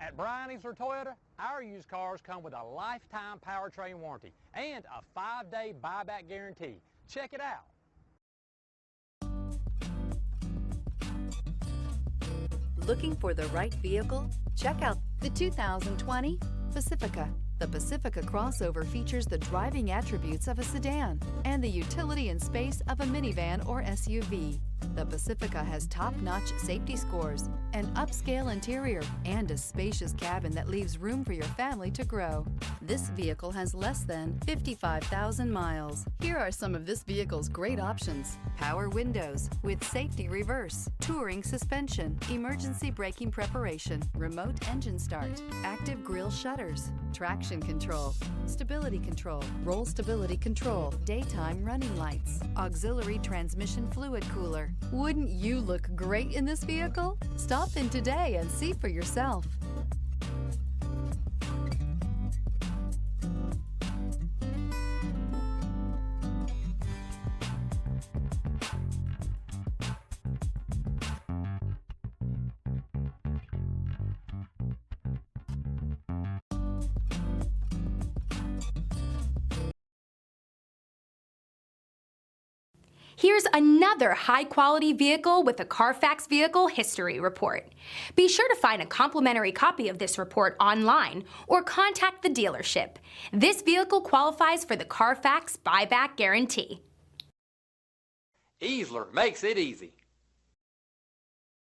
At Bryan, Easler Toyota, our used cars come with a lifetime powertrain warranty and a 5-day buyback guarantee. Check it out. Looking for the right vehicle? Check out the 2020 Pacifica. The Pacifica crossover features the driving attributes of a sedan and the utility and space of a minivan or SUV. The Pacifica has top-notch safety scores, an upscale interior, and a spacious cabin that leaves room for your family to grow. This vehicle has less than 55,000 miles. Here are some of this vehicle's great options: power windows with safety reverse, touring suspension, emergency braking preparation, remote engine start, active grille shutters, traction control, stability control, roll stability control, daytime running lights, auxiliary transmission fluid cooler. Wouldn't you look great in this vehicle? Stop in today and see for yourself. Here's another high-quality vehicle with a CarFax Vehicle History Report. Be sure to find a complimentary copy of this report online or contact the dealership. This vehicle qualifies for the CarFax Buyback Guarantee. Easler makes it easy.